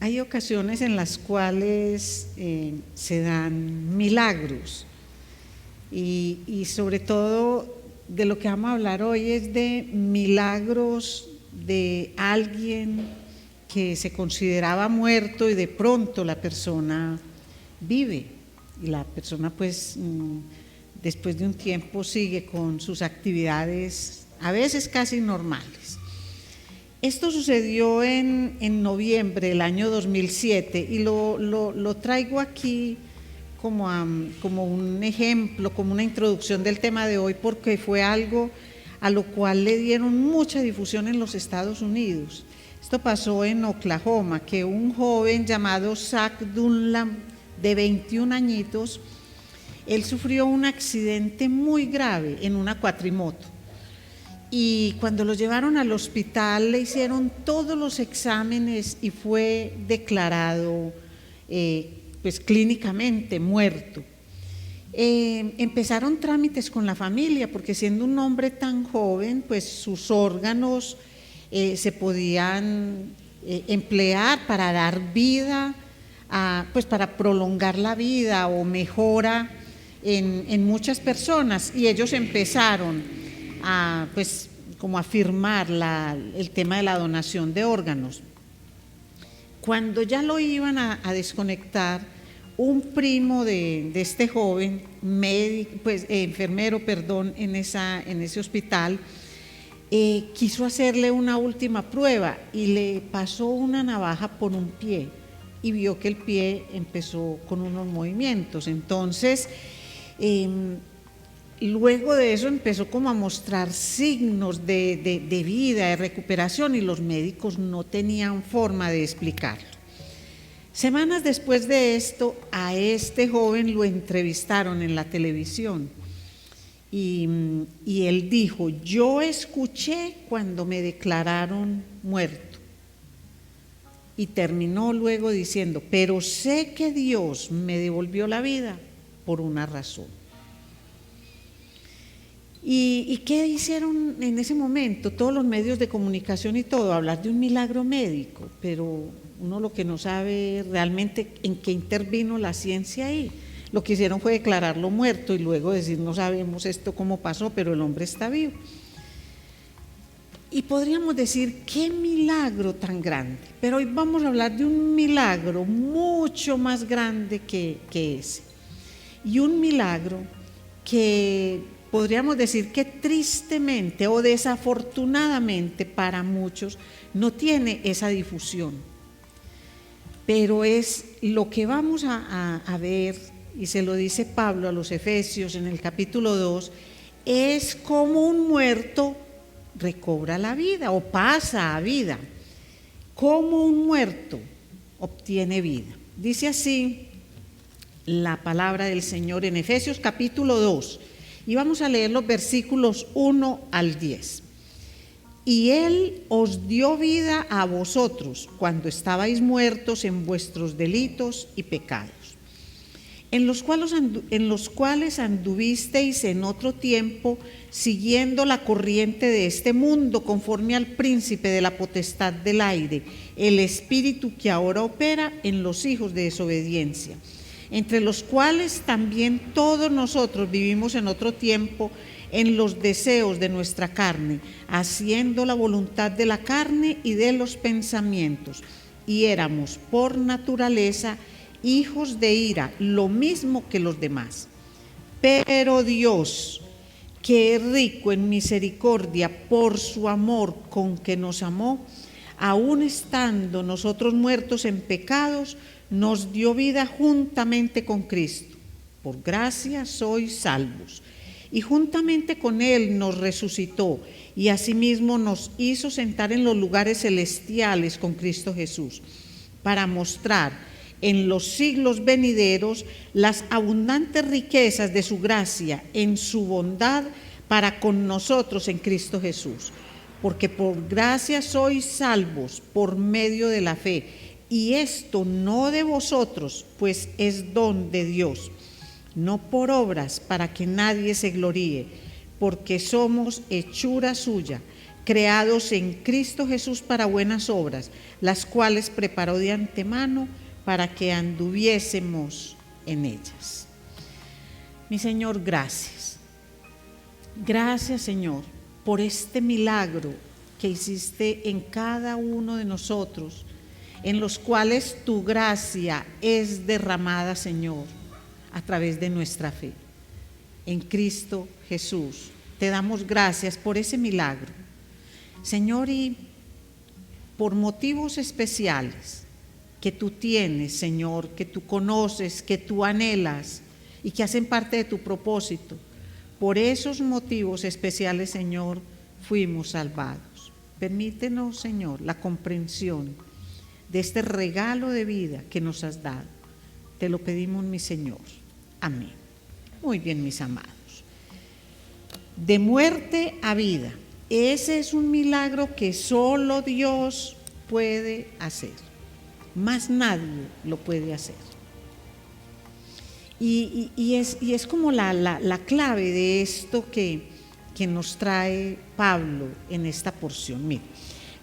Hay ocasiones en las cuales se dan milagros y sobre todo de lo que vamos a hablar hoy es de milagros de alguien que se consideraba muerto y de pronto la persona vive y la persona pues después de un tiempo sigue con sus actividades a veces casi normales. Esto sucedió en noviembre del año 2007 y lo traigo aquí como un ejemplo, como una introducción del tema de hoy, porque fue algo a lo cual le dieron mucha difusión en los Estados Unidos. Esto pasó en Oklahoma, que un joven llamado Zach Dunlap, de 21 añitos, él sufrió un accidente muy grave en una cuatrimoto. Y cuando lo llevaron al hospital le hicieron todos los exámenes y fue declarado pues clínicamente muerto. Empezaron trámites con la familia porque siendo un hombre tan joven pues sus órganos se podían emplear para dar vida, pues para prolongar la vida o mejora en muchas personas, y ellos empezaron pues como a firmar el tema de la donación de órganos. Cuando ya lo iban a desconectar, un primo de este joven, enfermero, en ese hospital, quiso hacerle una última prueba y le pasó una navaja por un pie y vio que el pie empezó con unos movimientos. Entonces, luego de eso empezó como a mostrar signos de vida, de recuperación, y los médicos no tenían forma de explicarlo. Semanas después de esto, a este joven lo entrevistaron en la televisión y él dijo: yo escuché cuando me declararon muerto, y terminó luego diciendo: pero sé que Dios me devolvió la vida por una razón. ¿Y qué hicieron en ese momento? Todos los medios de comunicación y todo, hablar de un milagro médico, pero uno lo que no sabe realmente en qué intervino la ciencia ahí. Lo que hicieron fue declararlo muerto y luego decir: no sabemos esto cómo pasó, pero el hombre está vivo. Y podríamos decir: qué milagro tan grande. Pero hoy vamos a hablar de un milagro mucho más grande que ese. Y un milagro que podríamos decir que tristemente o desafortunadamente para muchos no tiene esa difusión. Pero es lo que vamos a ver, y se lo dice Pablo a los Efesios en el capítulo 2, es como un muerto recobra la vida o pasa a vida. Como un muerto obtiene vida. Dice así la palabra del Señor en Efesios capítulo 2, y vamos a leer los versículos 1 al 10. Y Él os dio vida a vosotros cuando estabais muertos en vuestros delitos y pecados, en los cuales anduvisteis en otro tiempo, siguiendo la corriente de este mundo, conforme al príncipe de la potestad del aire, el espíritu que ahora opera en los hijos de desobediencia, entre los cuales también todos nosotros vivimos en otro tiempo en los deseos de nuestra carne, haciendo la voluntad de la carne y de los pensamientos, y éramos por naturaleza hijos de ira, lo mismo que los demás. Pero Dios, que es rico en misericordia por su amor con que nos amó, aun estando nosotros muertos en pecados, nos dio vida juntamente con Cristo. Por gracia sois salvos. Y juntamente con Él nos resucitó y asimismo nos hizo sentar en los lugares celestiales con Cristo Jesús, para mostrar en los siglos venideros las abundantes riquezas de su gracia en su bondad para con nosotros en Cristo Jesús. Porque por gracia sois salvos por medio de la fe, y esto no de vosotros, pues es don de Dios, no por obras para que nadie se gloríe, porque somos hechura suya, creados en Cristo Jesús para buenas obras, las cuales preparó de antemano para que anduviésemos en ellas. Mi Señor, gracias. Gracias, Señor, por este milagro que hiciste en cada uno de nosotros, en los cuales tu gracia es derramada, Señor, a través de nuestra fe. En Cristo Jesús, te damos gracias por ese milagro, Señor, y por motivos especiales que tú tienes, Señor, que tú conoces, que tú anhelas y que hacen parte de tu propósito. Por esos motivos especiales, Señor, fuimos salvados. Permítenos, Señor, la comprensión de este regalo de vida que nos has dado. Te lo pedimos, mi Señor. Amén. Muy bien, mis amados. De muerte a vida. Ese es un milagro que solo Dios puede hacer. Más nadie lo puede hacer. Y es como la clave de esto que nos trae Pablo en esta porción. Mire,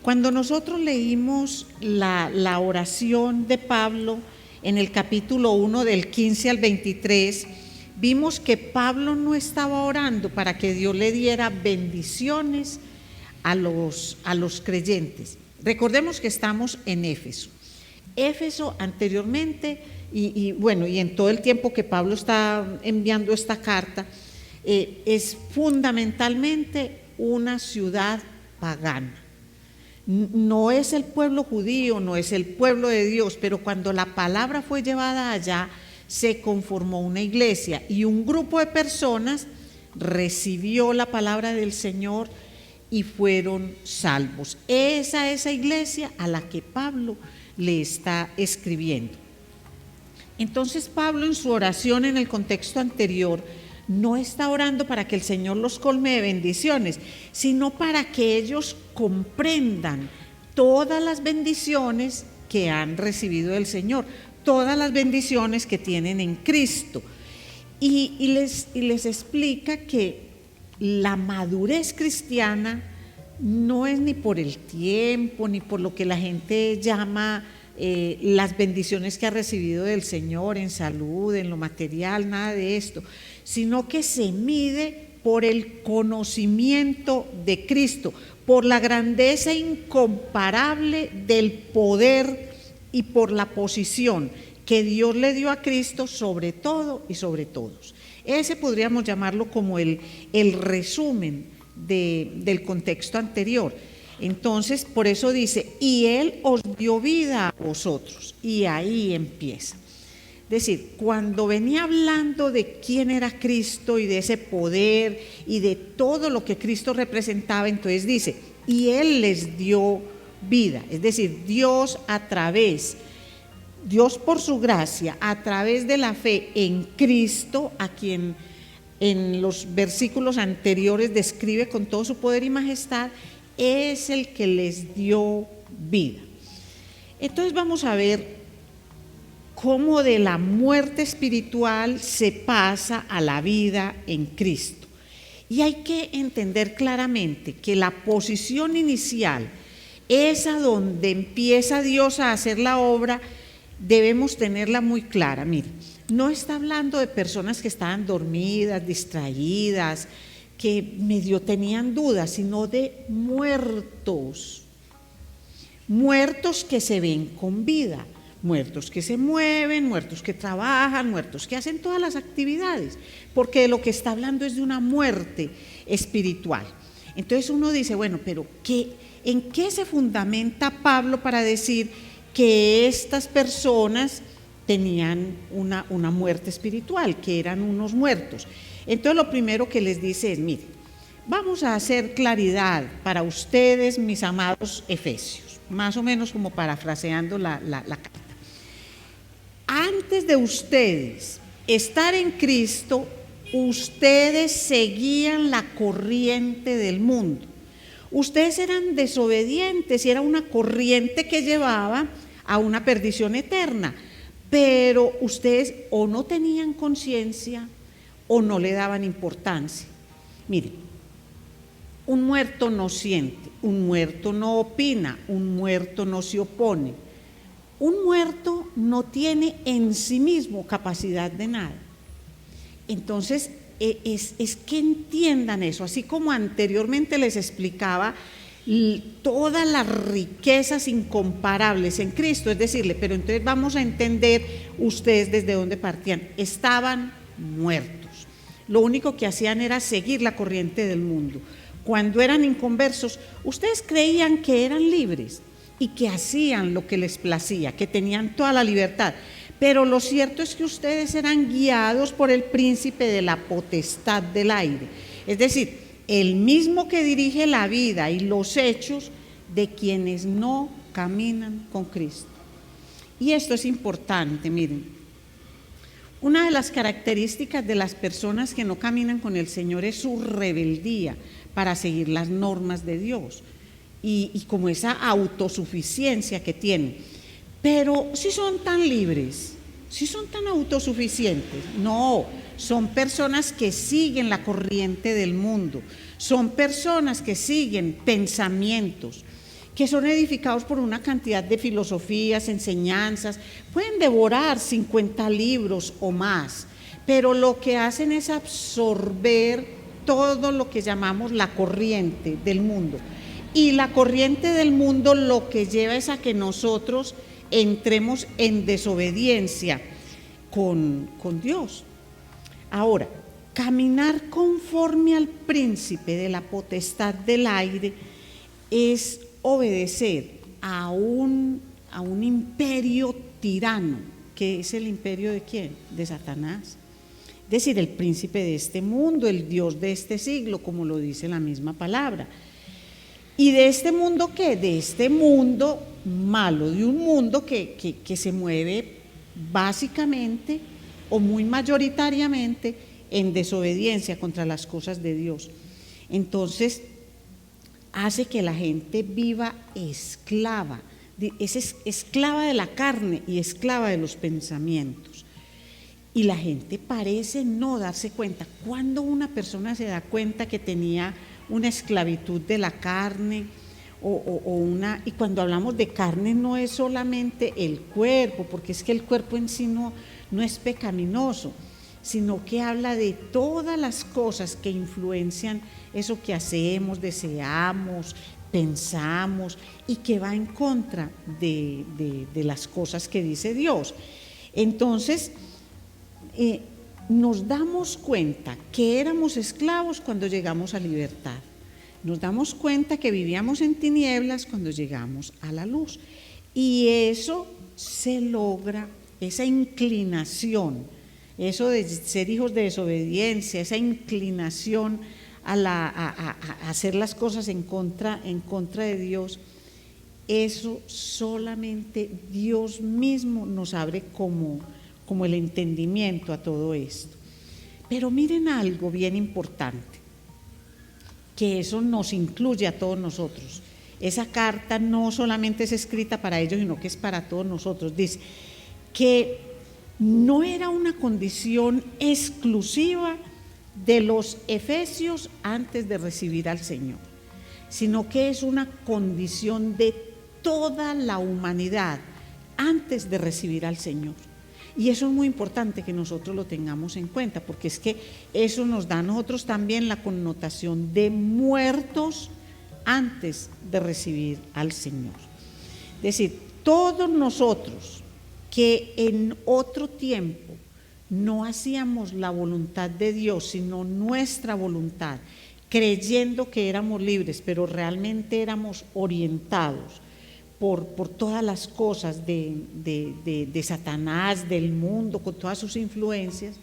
cuando nosotros leímos la oración de Pablo en el capítulo 1 del 15 al 23, vimos que Pablo no estaba orando para que Dios le diera bendiciones a los creyentes. Recordemos que estamos en Éfeso. Éfeso anteriormente, y en todo el tiempo que Pablo está enviando esta carta, es fundamentalmente una ciudad pagana. No es el pueblo judío, no es el pueblo de Dios, pero cuando la palabra fue llevada allá, se conformó una iglesia y un grupo de personas recibió la palabra del Señor y fueron salvos. Esa iglesia a la que Pablo le está escribiendo. Entonces Pablo, en su oración en el contexto anterior, no está orando para que el Señor los colme de bendiciones, sino para que ellos comprendan todas las bendiciones que han recibido del Señor, todas las bendiciones que tienen en Cristo. Y les explica que la madurez cristiana no es ni por el tiempo, ni por lo que la gente llama las bendiciones que ha recibido del Señor en salud, en lo material, nada de esto, sino que se mide por el conocimiento de Cristo, por la grandeza incomparable del poder y por la posición que Dios le dio a Cristo sobre todo y sobre todos. Ese podríamos llamarlo como el resumen del contexto anterior. Entonces, por eso dice, y Él os dio vida a vosotros, y ahí empieza. Es decir, cuando venía hablando de quién era Cristo y de ese poder y de todo lo que Cristo representaba, entonces dice, y Él les dio vida, es decir, Dios por su gracia, a través de la fe en Cristo, a quien en los versículos anteriores describe con todo su poder y majestad, es el que les dio vida. Entonces vamos a ver cómo de la muerte espiritual se pasa a la vida en Cristo. Y hay que entender claramente que la posición inicial, esa donde empieza Dios a hacer la obra, debemos tenerla muy clara. Mire, no está hablando de personas que estaban dormidas, distraídas, que medio tenían dudas, sino de muertos que se ven con vida, muertos que se mueven, muertos que trabajan, muertos que hacen todas las actividades, porque de lo que está hablando es de una muerte espiritual. Entonces uno dice, bueno, pero ¿en qué se fundamenta Pablo para decir que estas personas tenían una muerte espiritual, que eran unos muertos? Entonces lo primero que les dice es, mire, vamos a hacer claridad para ustedes, mis amados efesios, más o menos como parafraseando la carta. Antes de ustedes estar en Cristo, ustedes seguían la corriente del mundo. Ustedes eran desobedientes y era una corriente que llevaba a una perdición eterna, pero ustedes o no tenían conciencia o no le daban importancia. Miren, Un muerto no siente, un muerto no opina, un muerto no se opone. Un muerto no tiene en sí mismo capacidad de nada. Entonces, es que entiendan eso, así como anteriormente les explicaba todas las riquezas incomparables en Cristo, es decirle, pero entonces vamos a entender ustedes desde dónde partían. Estaban muertos, lo único que hacían era seguir la corriente del mundo. Cuando eran inconversos, ustedes creían que eran libres y que hacían lo que les placía, que tenían toda la libertad. Pero lo cierto es que ustedes eran guiados por el príncipe de la potestad del aire, es decir, el mismo que dirige la vida y los hechos de quienes no caminan con Cristo. Y esto es importante, miren. Una de las características de las personas que no caminan con el Señor es su rebeldía para seguir las normas de Dios y como esa autosuficiencia que tienen. Pero si son tan libres, si son tan autosuficientes, no, son personas que siguen la corriente del mundo, son personas que siguen pensamientos, que son edificados por una cantidad de filosofías, enseñanzas, pueden devorar 50 libros o más, pero lo que hacen es absorber todo lo que llamamos la corriente del mundo. Y la corriente del mundo lo que lleva es a que nosotros entremos en desobediencia con Dios. Ahora, caminar conforme al príncipe de la potestad del aire es obedecer a un imperio tirano, que es el imperio ¿de quién? De Satanás. Es decir, el príncipe de este mundo, el Dios de este siglo, como lo dice la misma palabra. ¿Y de este mundo qué? De este mundo malo, de un mundo que se mueve básicamente o muy mayoritariamente en desobediencia contra las cosas de Dios. Entonces, hace que la gente viva esclava, es esclava de la carne y esclava de los pensamientos. Y la gente parece no darse cuenta. Cuando una persona se da cuenta que tenía una esclavitud de la carne y cuando hablamos de carne no es solamente el cuerpo, porque es que el cuerpo en sí no es pecaminoso, sino que habla de todas las cosas que influencian eso que hacemos, deseamos, pensamos y que va en contra de las cosas que dice Dios. Entonces, nos damos cuenta que éramos esclavos cuando llegamos a libertad. Nos damos cuenta que vivíamos en tinieblas cuando llegamos a la luz. Y eso se logra, esa inclinación, eso de ser hijos de desobediencia, esa inclinación a hacer las cosas en contra de Dios, eso solamente Dios mismo nos abre como el entendimiento a todo esto. Pero miren algo bien importante, que eso nos incluye a todos nosotros. Esa carta no solamente es escrita para ellos, sino que es para todos nosotros. Dice que no era una condición exclusiva de los efesios antes de recibir al Señor, sino que es una condición de toda la humanidad antes de recibir al Señor. Y eso es muy importante que nosotros lo tengamos en cuenta, porque es que eso nos da a nosotros también la connotación de muertos antes de recibir al Señor. Es decir, todos nosotros que en otro tiempo no hacíamos la voluntad de Dios, sino nuestra voluntad, creyendo que éramos libres, pero realmente éramos orientados por todas las cosas de Satanás, del mundo, con todas sus influencias.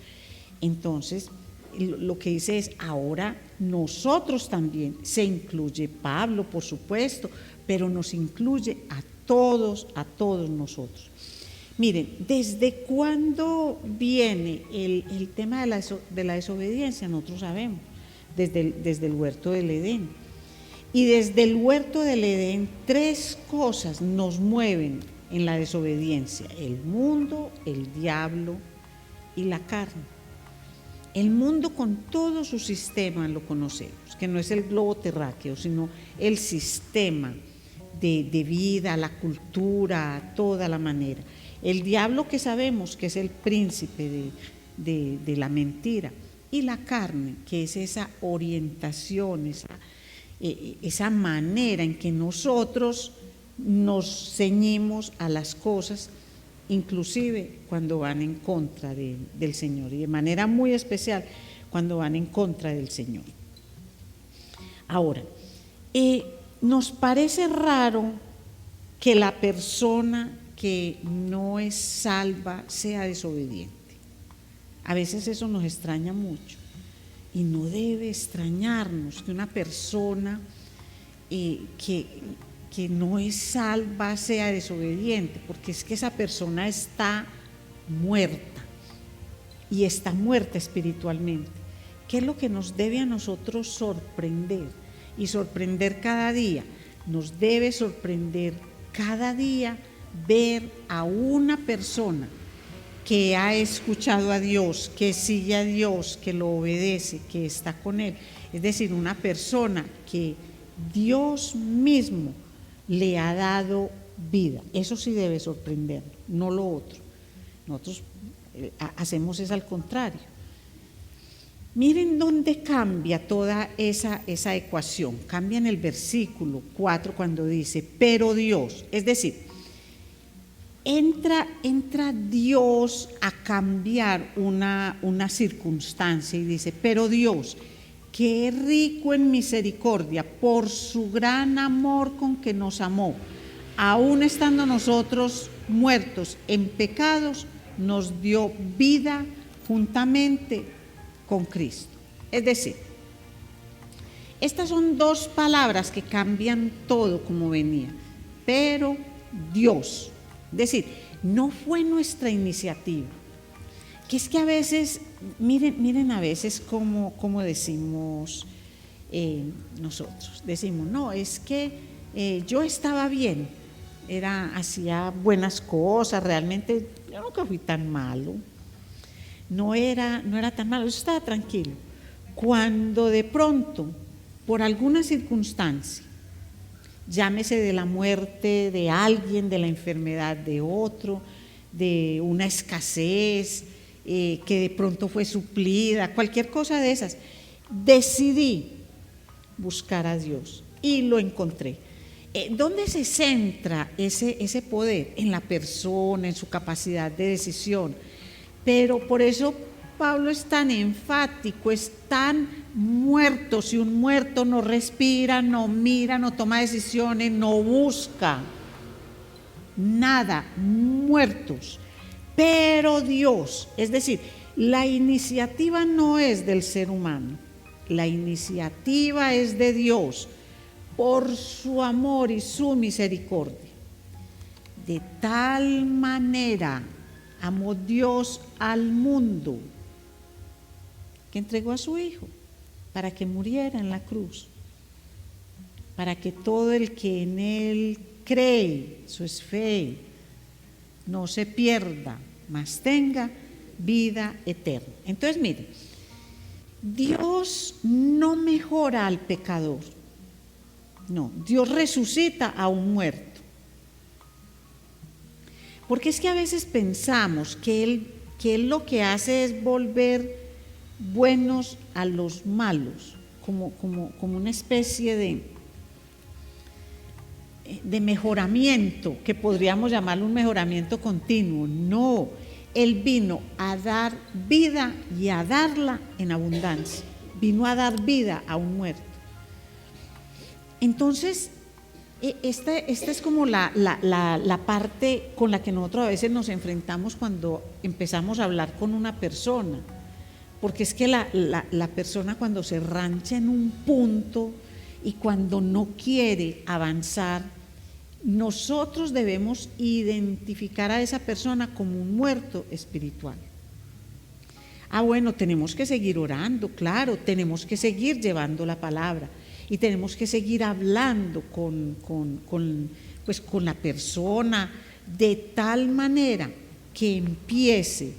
Entonces, lo que dice es, ahora nosotros también, se incluye Pablo, por supuesto, pero nos incluye a todos nosotros. Miren, ¿desde cuándo viene el tema de la desobediencia? Nosotros sabemos, desde el huerto del Edén. Y desde el huerto del Edén, tres cosas nos mueven en la desobediencia: el mundo, el diablo y la carne. El mundo con todo su sistema lo conocemos, que no es el globo terráqueo, sino el sistema de vida, la cultura, toda la manera. El diablo, que sabemos que es el príncipe de la mentira, y la carne, que es esa orientación, esa manera en que nosotros nos ceñimos a las cosas, inclusive cuando van en contra del Señor, y de manera muy especial cuando van en contra del Señor. Ahora, nos parece raro que la persona que no es salva sea desobediente. A veces eso nos extraña mucho, y no debe extrañarnos que una persona que no es salva sea desobediente, porque es que esa persona está muerta, y está muerta espiritualmente. ¿Qué es lo que nos debe a nosotros sorprender? Y sorprender cada día. Nos debe sorprender cada día ver a una persona que ha escuchado a Dios, que sigue a Dios, que lo obedece, que está con Él. Es decir, una persona que Dios mismo le ha dado vida. Eso sí debe sorprender, no lo otro. Nosotros hacemos es al contrario. Miren dónde cambia toda esa ecuación. Cambia en el versículo 4 cuando dice, pero Dios, es decir, entra Dios a cambiar una circunstancia y dice, pero Dios, que es rico en misericordia, por su gran amor con que nos amó, aún estando nosotros muertos en pecados, nos dio vida juntamente con Cristo. Es decir, estas son dos palabras que cambian todo como venía. Pero Dios, es decir, no fue nuestra iniciativa. Que es que a veces, miren a veces como decimos nosotros. Decimos, no, es que yo estaba bien, hacía buenas cosas, realmente yo nunca fui tan malo. No era tan malo, yo estaba tranquilo. Cuando de pronto, por alguna circunstancia, llámese de la muerte de alguien, de la enfermedad de otro, de una escasez que de pronto fue suplida, cualquier cosa de esas, decidí buscar a Dios y lo encontré. ¿Dónde se centra ese poder? En la persona, en su capacidad de decisión. Pero por eso Pablo es tan enfático, es tan muerto. Si un muerto no respira, no mira, no toma decisiones, no busca nada, muertos. Pero Dios, es decir, la iniciativa no es del ser humano, la iniciativa es de Dios por su amor y su misericordia. De tal manera amó Dios al mundo que entregó a su Hijo para que muriera en la cruz, para que todo el que en Él cree, eso es fe, no se pierda, mas tenga vida eterna. Entonces, miren, Dios no mejora al pecador, no, Dios resucita a un muerto. Porque es que a veces pensamos que él lo que hace es volver buenos a los malos, como una especie de mejoramiento, que podríamos llamarlo un mejoramiento continuo. No, Él vino a dar vida y a darla en abundancia. Vino a dar vida a un muerto. Entonces, esta es como la parte con la que nosotros a veces nos enfrentamos cuando empezamos a hablar con una persona, porque es que la persona cuando se rancha en un punto y cuando no quiere avanzar, nosotros debemos identificar a esa persona como un muerto espiritual. Bueno, tenemos que seguir orando, claro, tenemos que seguir llevando la palabra. Y tenemos que seguir hablando con la persona de tal manera que empiece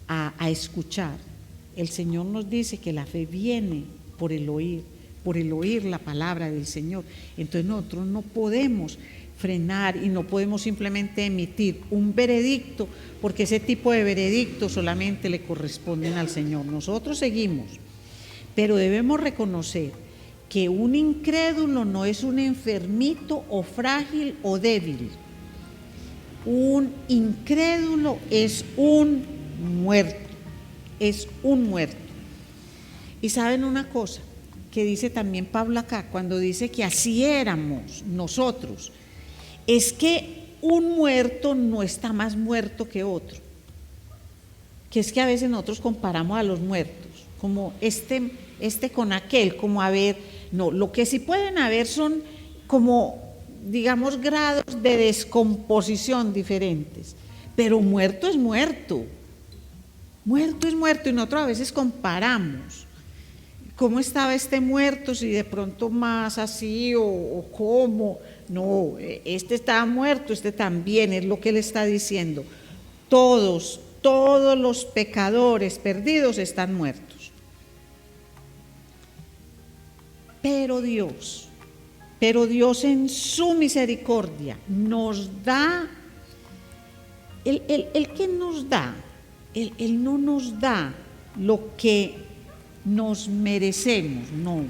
a escuchar. El Señor nos dice que la fe viene por el oír la palabra del Señor. Entonces nosotros no podemos frenar y no podemos simplemente emitir un veredicto, porque ese tipo de veredictos solamente le corresponden al Señor. Nosotros seguimos, pero debemos reconocer que un incrédulo no es un enfermito o frágil o débil. Un incrédulo es un muerto, es un muerto. Y saben una cosa que dice también Pablo acá, cuando dice que así éramos nosotros, es que un muerto no está más muerto que otro. Que es que a veces nosotros comparamos a los muertos, como este con aquel, como no, lo que sí pueden haber son como, digamos, grados de descomposición diferentes, pero muerto es muerto, muerto es muerto, y nosotros a veces comparamos cómo estaba este muerto, si de pronto más así o cómo. No, este estaba muerto, este también, es lo que él está diciendo. Todos los pecadores perdidos están muertos. Pero Dios en su misericordia nos da, Él que nos da, Él no nos da lo que nos merecemos, no.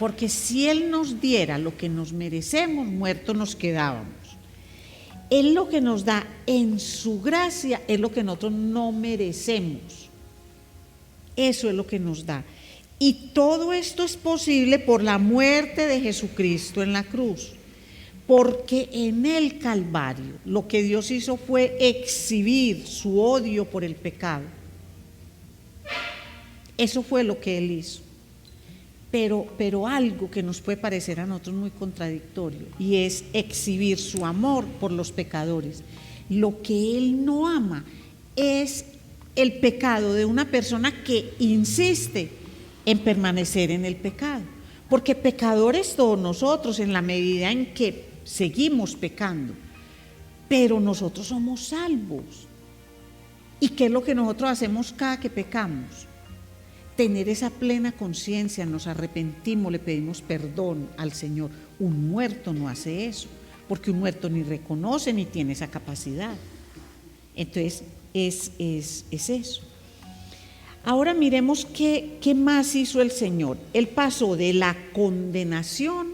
Porque si Él nos diera lo que nos merecemos, muertos nos quedábamos. Él lo que nos da en su gracia es lo que nosotros no merecemos. Eso es lo que nos da. Y todo esto es posible por la muerte de Jesucristo en la cruz. Porque en el Calvario lo que Dios hizo fue exhibir su odio por el pecado. Eso fue lo que Él hizo. Pero algo que nos puede parecer a nosotros muy contradictorio, y es exhibir su amor por los pecadores. Lo que Él no ama es el pecado de una persona que insiste en permanecer en el pecado, porque pecadores todos nosotros en la medida en que seguimos pecando, pero nosotros somos salvos. ¿Y qué es lo que nosotros hacemos cada que pecamos? Tener esa plena conciencia, nos arrepentimos, le pedimos perdón al Señor. Un muerto no hace eso, porque un muerto ni reconoce ni tiene esa capacidad. Entonces es eso. Ahora miremos qué más hizo el Señor. Él pasó de la condenación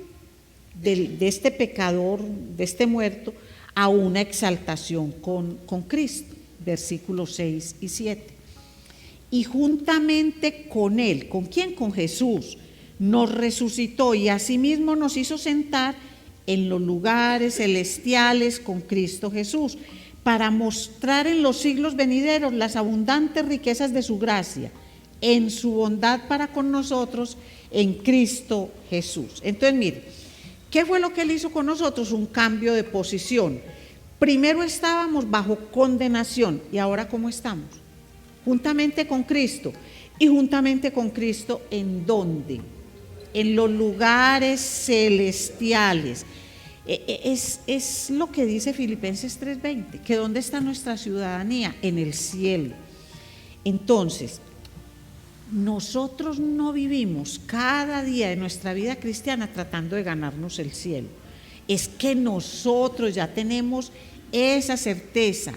de este pecador, de este muerto, a una exaltación con Cristo, versículos 6 y 7. Y juntamente con Él, ¿con quién? Con Jesús, nos resucitó y asimismo nos hizo sentar en los lugares celestiales con Cristo Jesús, para mostrar en los siglos venideros las abundantes riquezas de su gracia, en su bondad para con nosotros en Cristo Jesús. Entonces, mire, ¿qué fue lo que Él hizo con nosotros? Un cambio de posición. Primero estábamos bajo condenación, y ahora ¿cómo estamos? Juntamente con Cristo. ¿Y juntamente con Cristo en dónde? En los lugares celestiales. Es lo que dice Filipenses 3:20, que ¿dónde está nuestra ciudadanía? En el cielo. Entonces, nosotros no vivimos cada día de nuestra vida cristiana tratando de ganarnos el cielo. Es que nosotros ya tenemos esa certeza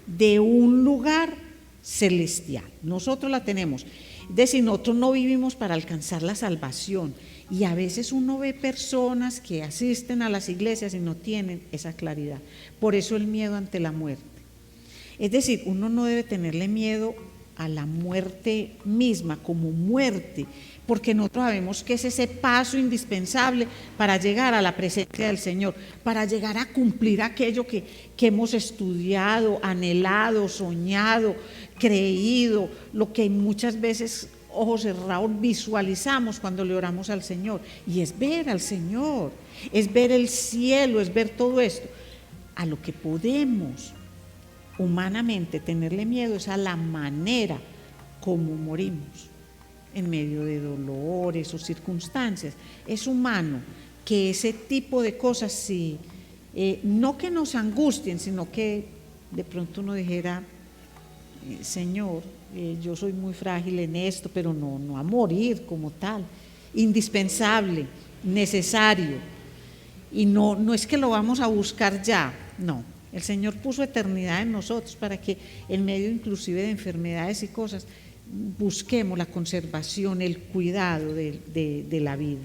de un lugar celestial. Nosotros la tenemos. Es decir, nosotros no vivimos para alcanzar la salvación. Y a veces uno ve personas que asisten a las iglesias y no tienen esa claridad. Por eso el miedo ante la muerte. Es decir, uno no debe tenerle miedo a la muerte misma como muerte, porque nosotros sabemos que es ese paso indispensable para llegar a la presencia del Señor, para llegar a cumplir aquello que hemos estudiado, anhelado, soñado, creído, lo que muchas veces, ojos cerrados, visualizamos cuando le oramos al Señor, y es ver al Señor, es ver el cielo, es ver todo esto. A lo que podemos humanamente tenerle miedo es a la manera como morimos, en medio de dolores o circunstancias. Es humano que ese tipo de cosas sí, no que nos angustien, sino que de pronto uno dijera, Señor, yo soy muy frágil en esto, pero no a morir como tal, indispensable, necesario. Y no es que lo vamos a buscar ya, no. El Señor puso eternidad en nosotros para que en medio inclusive de enfermedades y cosas busquemos la conservación, el cuidado de la vida.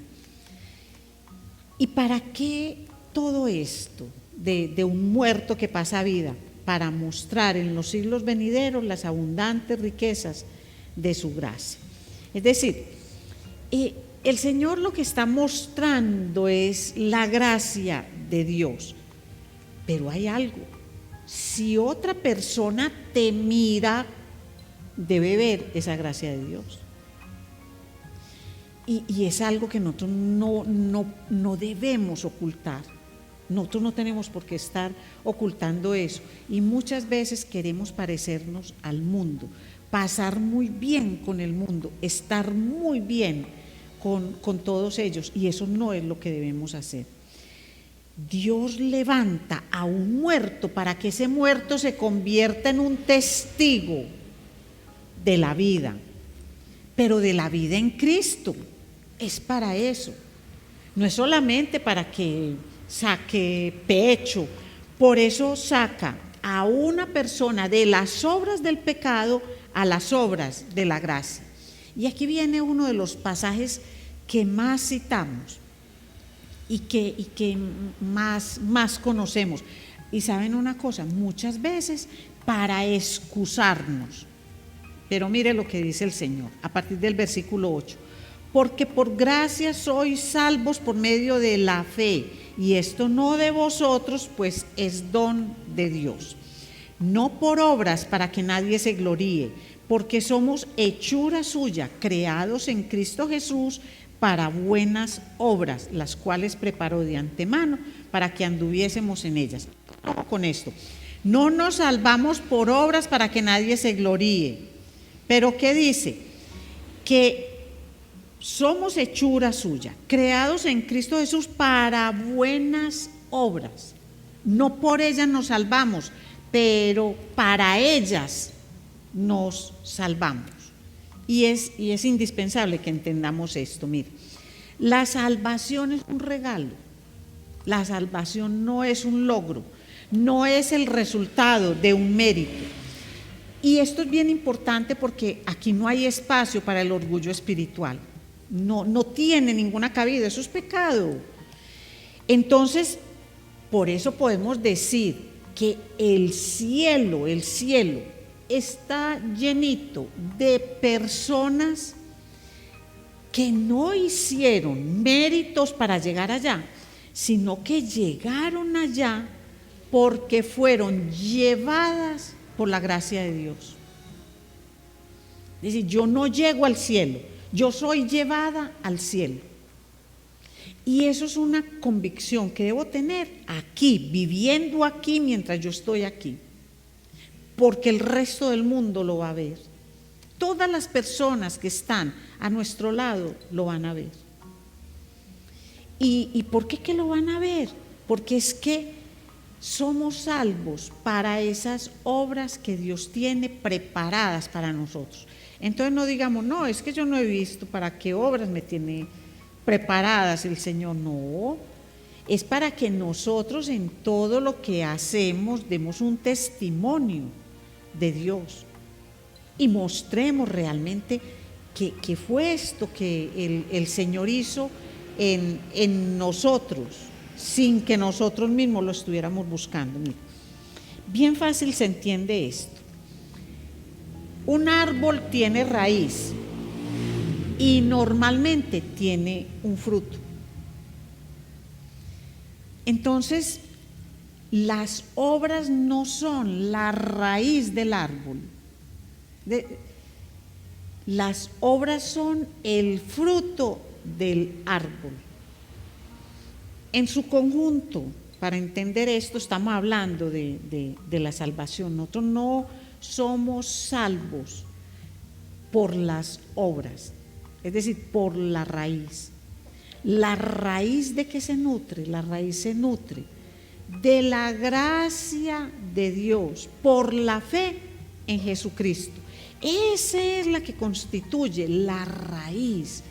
¿Y para qué todo esto de un muerto que pasa vida? Para mostrar en los siglos venideros las abundantes riquezas de su gracia. Es decir, el Señor lo que está mostrando es la gracia de Dios. Pero hay algo, si otra persona te mira, debe ver esa gracia de Dios. Y es algo que nosotros no debemos ocultar. Nosotros no tenemos por qué estar ocultando eso. Y muchas veces queremos parecernos al mundo, pasar muy bien con el mundo, estar muy bien con todos ellos. Y eso no es lo que debemos hacer. Dios levanta a un muerto para que ese muerto se convierta en un testigo de la vida, pero de la vida en Cristo. Es para eso. No es solamente para que saque pecho. Por eso saca a una persona de las obras del pecado a las obras de la gracia. Y aquí viene uno de los pasajes que más citamos y que más conocemos. Y saben una cosa, muchas veces para excusarnos. Pero mire lo que dice el Señor a partir del versículo 8. Porque por gracia sois salvos por medio de la fe, y esto no de vosotros, pues es don de Dios. No por obras para que nadie se gloríe, porque somos hechura suya, creados en Cristo Jesús para buenas obras, las cuales preparó de antemano para que anduviésemos en ellas. Ojo con esto, no nos salvamos por obras para que nadie se gloríe, pero ¿qué dice? Que somos hechura suya, creados en Cristo Jesús para buenas obras. No por ellas nos salvamos, pero para ellas nos salvamos. Y es indispensable que entendamos esto. Mire, la salvación es un regalo. La salvación no es un logro, no es el resultado de un mérito. Y esto es bien importante porque aquí no hay espacio para el orgullo espiritual. No tiene ninguna cabida, eso es pecado. Entonces, por eso podemos decir que el cielo está llenito de personas que no hicieron méritos para llegar allá, sino que llegaron allá porque fueron llevadas por la gracia de Dios. Es decir, yo no llego al cielo, yo soy llevada al cielo. Y eso es una convicción que debo tener aquí, viviendo aquí mientras yo estoy aquí, porque el resto del mundo lo va a ver. Todas las personas que están a nuestro lado lo van a ver. ¿Y por qué que lo van a ver? Porque es que somos salvos para esas obras que Dios tiene preparadas para nosotros. Entonces no digamos, no, es que yo no he visto para qué obras me tiene preparadas el Señor. No, es para que nosotros en todo lo que hacemos demos un testimonio de Dios y mostremos realmente que fue esto que el Señor hizo en nosotros, sin que nosotros mismos lo estuviéramos buscando. Mira, bien fácil se entiende esto. Un árbol tiene raíz y normalmente tiene un fruto. Entonces, las obras no son la raíz del árbol. Las obras son el fruto del árbol. En su conjunto, para entender esto, estamos hablando de la salvación. Nosotros no somos salvos por las obras, es decir, por la raíz. ¿La raíz de qué se nutre? La raíz se nutre de la gracia de Dios por la fe en Jesucristo. Esa es la que constituye la raíz.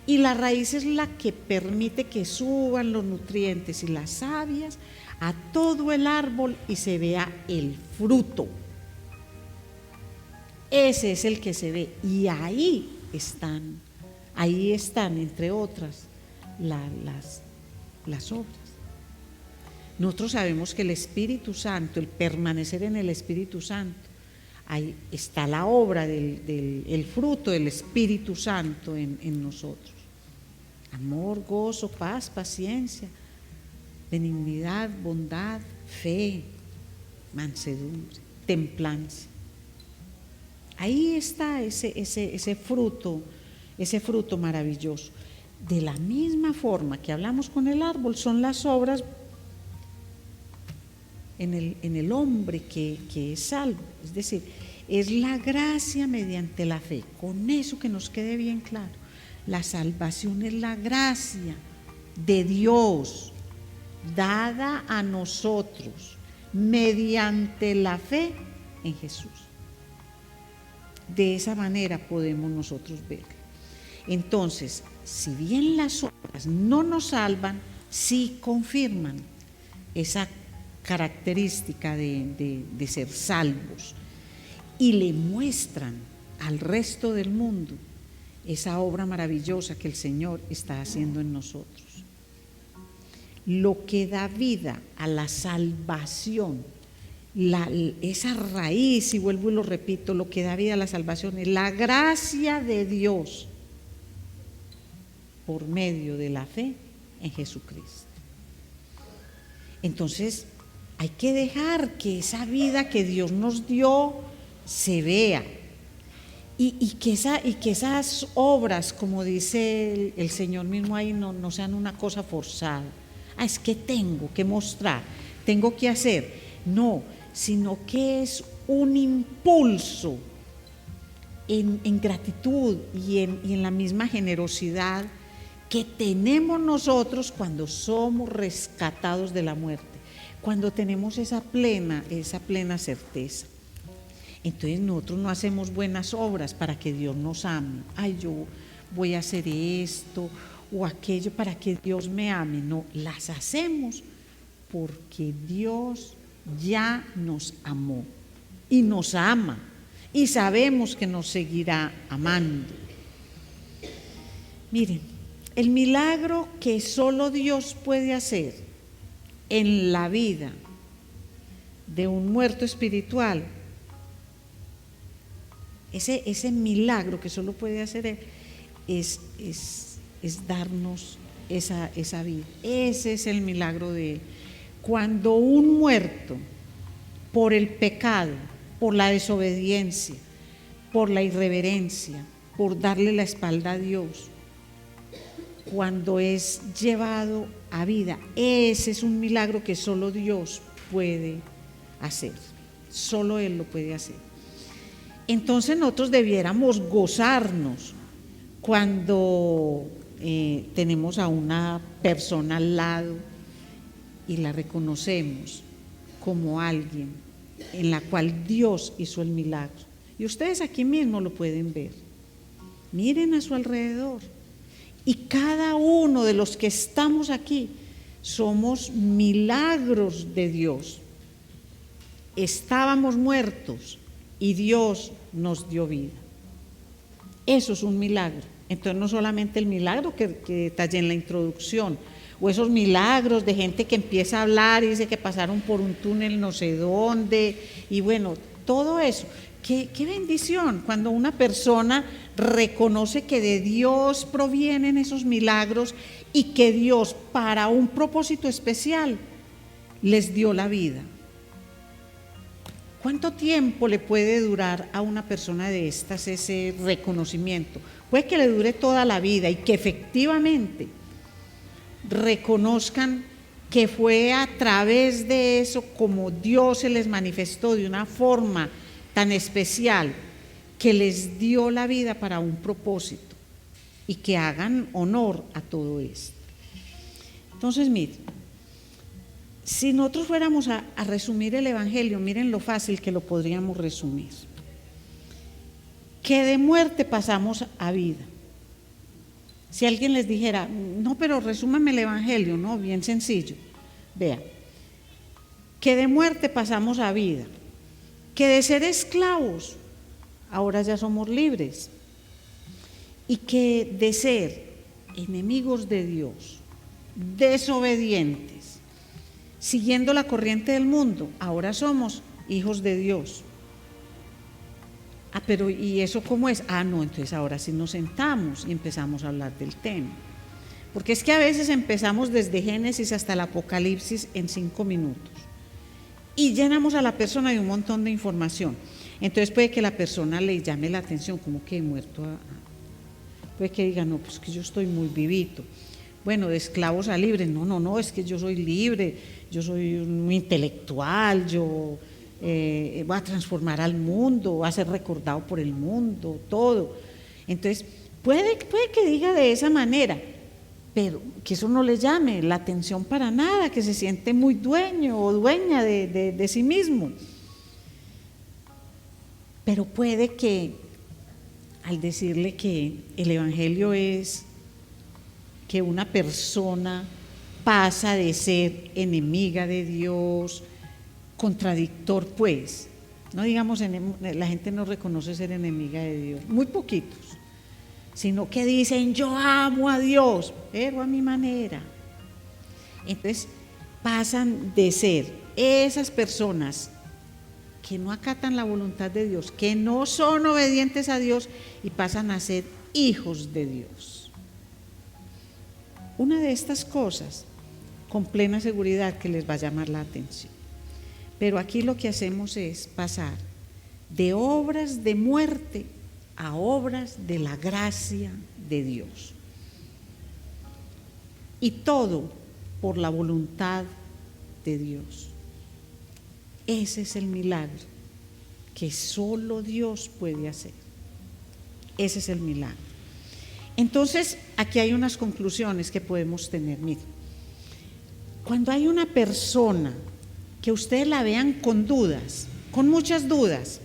Y la raíz es la que permite que suban los nutrientes y las sabias a todo el árbol y se vea el fruto. Ese es el que se ve. Y ahí están, entre otras, las obras. Nosotros sabemos que el Espíritu Santo, el permanecer en el Espíritu Santo, ahí está la obra el fruto del Espíritu Santo en nosotros. Amor, gozo, paz, paciencia, benignidad, bondad, fe, mansedumbre, templanza. Ahí está ese fruto maravilloso. De la misma forma que hablamos con el árbol, son las obras en el hombre que es salvo. Es decir, es la gracia mediante la fe. Con eso que nos quede bien claro. La salvación es la gracia de Dios dada a nosotros mediante la fe en Jesús. De esa manera podemos nosotros verlo. Entonces, si bien las obras no nos salvan, sí confirman esa característica de ser salvos y le muestran al resto del mundo esa obra maravillosa que el Señor está haciendo en nosotros. Lo que da vida a la salvación, esa raíz, y vuelvo y lo repito, lo que da vida a la salvación es la gracia de Dios por medio de la fe en Jesucristo. Entonces, hay que dejar que esa vida que Dios nos dio se vea y que esas obras, como dice el Señor mismo ahí, no sean una cosa forzada. Es que tengo que mostrar, tengo que hacer. No, sino que es un impulso en gratitud y en la misma generosidad que tenemos nosotros cuando somos rescatados de la muerte, cuando tenemos esa plena certeza. Entonces nosotros no hacemos buenas obras para que Dios nos ame. Yo voy a hacer esto o aquello para que Dios me ame. No, las hacemos porque Dios ya nos amó y nos ama y sabemos que nos seguirá amando. Miren, el milagro que solo Dios puede hacer en la vida de un muerto espiritual, ese milagro que solo puede hacer Él, es darnos esa vida. Ese es el milagro de Él. Cuando un muerto, por el pecado, por la desobediencia, por la irreverencia, por darle la espalda a Dios, cuando es llevado a vida, ese es un milagro que solo Dios puede hacer, solo Él lo puede hacer. Entonces nosotros debiéramos gozarnos cuando tenemos a una persona al lado y la reconocemos como alguien en la cual Dios hizo el milagro. Y ustedes aquí mismo lo pueden ver. Miren a su alrededor. Y cada uno de los que estamos aquí somos milagros de Dios. Estábamos muertos y Dios nos dio vida. Eso es un milagro. Entonces no solamente el milagro que detallé en la introducción, o esos milagros de gente que empieza a hablar y dice que pasaron por un túnel no sé dónde, y bueno, todo eso. Qué bendición cuando una persona reconoce que de Dios provienen esos milagros y que Dios para un propósito especial les dio la vida. ¿Cuánto tiempo le puede durar a una persona de estas ese reconocimiento? Puede que le dure toda la vida y que efectivamente reconozcan que fue a través de eso como Dios se les manifestó de una forma tan especial que les dio la vida para un propósito y que hagan honor a todo esto. Entonces, miren, si nosotros fuéramos a resumir el Evangelio, miren lo fácil que lo podríamos resumir. que de muerte pasamos a vida. Si alguien les dijera, no, pero resúmame el Evangelio, no, bien sencillo. Vea, que de muerte pasamos a vida, que de ser esclavos ahora ya somos libres, y que de ser enemigos de Dios, desobedientes, siguiendo la corriente del mundo, ahora somos hijos de Dios. Pero ¿y eso cómo es? No, entonces ahora sí nos sentamos y empezamos a hablar del tema. Porque es que a veces empezamos desde Génesis hasta el Apocalipsis en 5 minutos y llenamos a la persona de un montón de información. Entonces puede que la persona le llame la atención, como que he muerto puede que diga, no, pues que yo estoy muy vivito. Bueno, de esclavos a libres, no, es que yo soy libre, yo soy un intelectual, yo voy a transformar al mundo, voy a ser recordado por el mundo, todo. Entonces, puede que diga de esa manera, pero que eso no le llame la atención para nada, que se siente muy dueño o dueña de sí mismo. Pero puede que al decirle que el Evangelio es que una persona pasa de ser enemiga de Dios, contradictor, pues, no digamos, la gente no reconoce ser enemiga de Dios, muy poquitos, sino que dicen, yo amo a Dios, pero a mi manera. Entonces pasan de ser esas personas que no acatan la voluntad de Dios, que no son obedientes a Dios, y pasan a ser hijos de Dios. Una de estas cosas, con plena seguridad que les va a llamar la atención. Pero aquí lo que hacemos es pasar de obras de muerte a obras de la gracia de Dios. Y todo por la voluntad de Dios. Ese es el milagro que solo Dios puede hacer. Ese es el milagro. Entonces, aquí hay unas conclusiones que podemos tener. Miren, cuando hay una persona que ustedes la vean con dudas, con muchas dudas,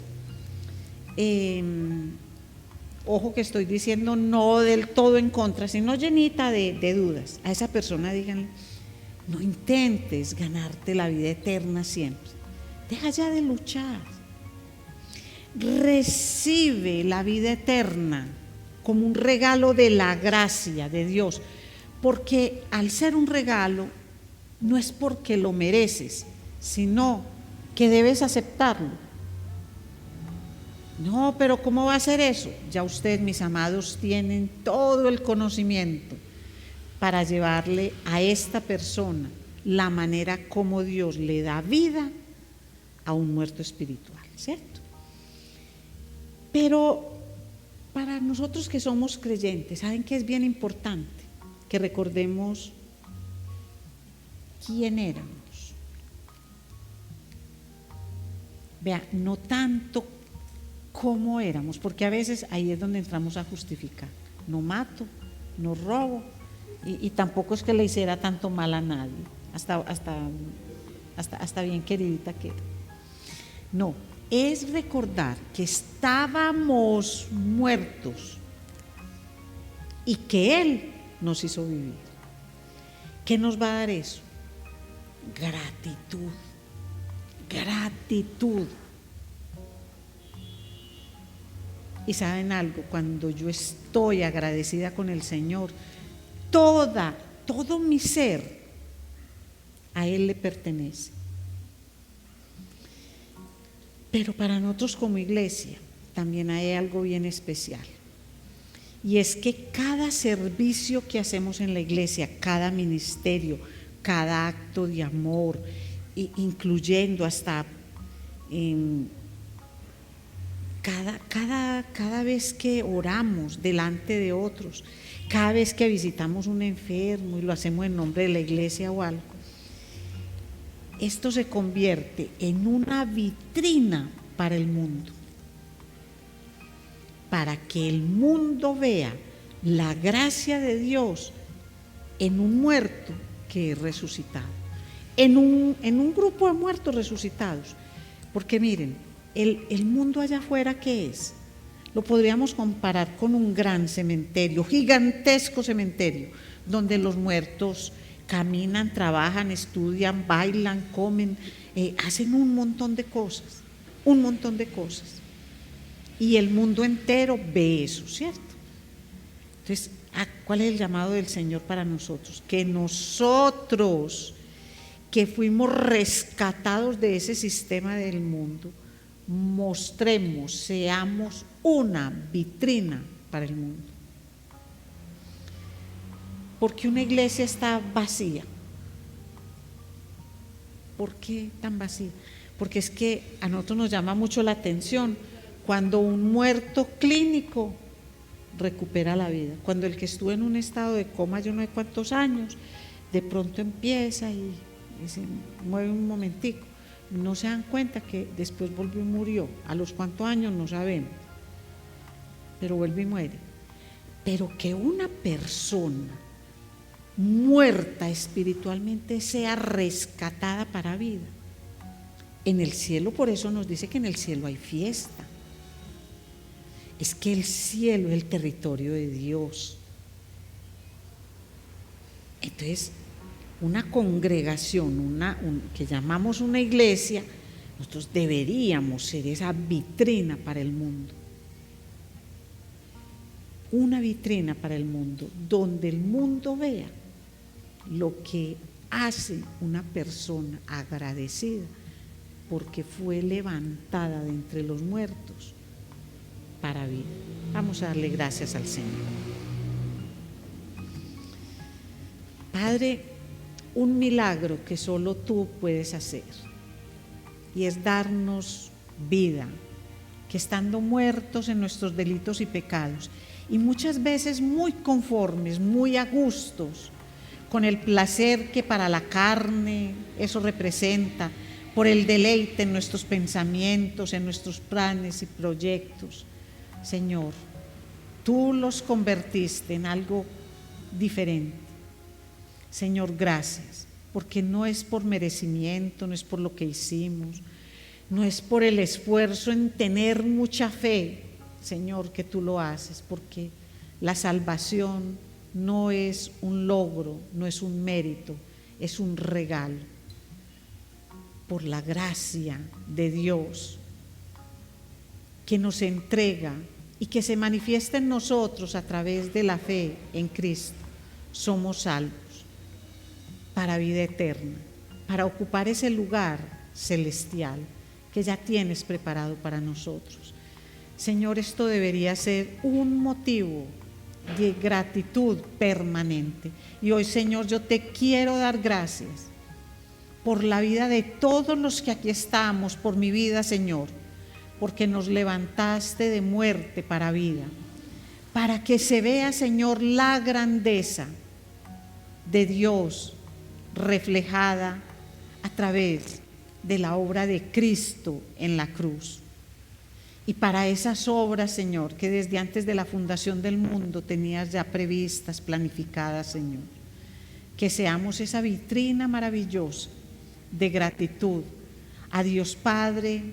ojo que estoy diciendo no del todo en contra, sino llenita de dudas, a esa persona díganle, no intentes ganarte la vida eterna siempre, deja ya de luchar, recibe la vida eterna como un regalo de la gracia de Dios, porque al ser un regalo no es porque lo mereces, sino que debes aceptarlo. No, pero ¿cómo va a ser eso? Ya ustedes, mis amados, tienen todo el conocimiento para llevarle a esta persona la manera como Dios le da vida a un muerto espiritual, ¿cierto? Pero para nosotros que somos creyentes, ¿saben qué es bien importante? Que recordemos quién éramos. Vea, no tanto cómo éramos, porque a veces ahí es donde entramos a justificar. No mato, no robo, y tampoco es que le hiciera tanto mal a nadie, hasta bien queridita que era. No, es recordar que estábamos muertos y que Él nos hizo vivir. ¿Qué nos va a dar eso? Gratitud. Gratitud. Y saben algo, cuando yo estoy agradecida con el Señor, todo mi ser a Él le pertenece. Pero para nosotros como iglesia también hay algo bien especial, y es que cada servicio que hacemos en la iglesia, cada ministerio, cada acto de amor, incluyendo hasta cada vez que oramos delante de otros, cada vez que visitamos un enfermo y lo hacemos en nombre de la iglesia o algo, esto se convierte en una vitrina para el mundo, para que el mundo vea la gracia de Dios en un muerto que es resucitado, en un grupo de muertos resucitados. Porque miren, el mundo allá afuera, ¿qué es? Lo podríamos comparar con un gran cementerio, gigantesco cementerio, donde los muertos caminan, trabajan, estudian, bailan, comen, hacen un montón de cosas. Y el mundo entero ve eso, ¿cierto? Entonces, ¿cuál es el llamado del Señor para nosotros? Que nosotros, que fuimos rescatados de ese sistema del mundo, mostremos, seamos una vitrina para el mundo. ¿Por qué una iglesia está vacía? ¿Por qué tan vacía? Porque es que a nosotros nos llama mucho la atención cuando un muerto clínico recupera la vida, cuando el que estuvo en un estado de coma yo no sé cuántos años, de pronto empieza y se mueve un momentico, no se dan cuenta que después volvió y murió, a los cuántos años no sabemos, pero vuelve y muere. Pero que una persona muerta espiritualmente sea rescatada para vida, en el cielo, por eso nos dice que en el cielo hay fiesta. Es que el cielo es el territorio de Dios. Entonces, una congregación, que llamamos una iglesia, nosotros deberíamos ser esa vitrina para el mundo. Una vitrina para el mundo, donde el mundo vea lo que hace una persona agradecida porque fue levantada de entre los muertos para vida. Vamos a darle gracias al Señor. Padre, un milagro que solo tú puedes hacer, y es darnos vida, que estando muertos en nuestros delitos y pecados, y muchas veces muy conformes, muy a gustos, con el placer que para la carne eso representa, por el deleite en nuestros pensamientos, en nuestros planes y proyectos, Señor, tú los convertiste en algo diferente. Señor, gracias, porque no es por merecimiento, no es por lo que hicimos, no es por el esfuerzo en tener mucha fe, Señor, que tú lo haces, porque la salvación no es un logro, no es un mérito, es un regalo. Por la gracia de Dios que nos entrega y que se manifiesta en nosotros a través de la fe en Cristo, somos salvos para vida eterna, para ocupar ese lugar celestial que ya tienes preparado para nosotros. Señor, esto debería ser un motivo de gratitud permanente. Y hoy, Señor, yo te quiero dar gracias por la vida de todos los que aquí estamos, por mi vida, Señor, porque nos levantaste de muerte para vida, para que se vea, Señor, la grandeza de Dios reflejada a través de la obra de Cristo en la cruz. Y para esas obras, Señor, que desde antes de la fundación del mundo tenías ya previstas, planificadas, Señor, que seamos esa vitrina maravillosa de gratitud a Dios Padre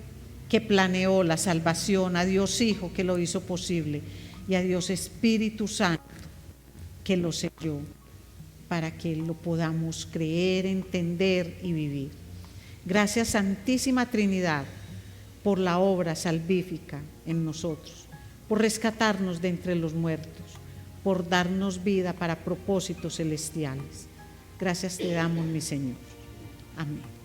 que planeó la salvación, a Dios Hijo que lo hizo posible y a Dios Espíritu Santo que lo selló para que lo podamos creer, entender y vivir. Gracias, Santísima Trinidad, por la obra salvífica en nosotros, por rescatarnos de entre los muertos, por darnos vida para propósitos celestiales. Gracias te damos, mi Señor. Amén.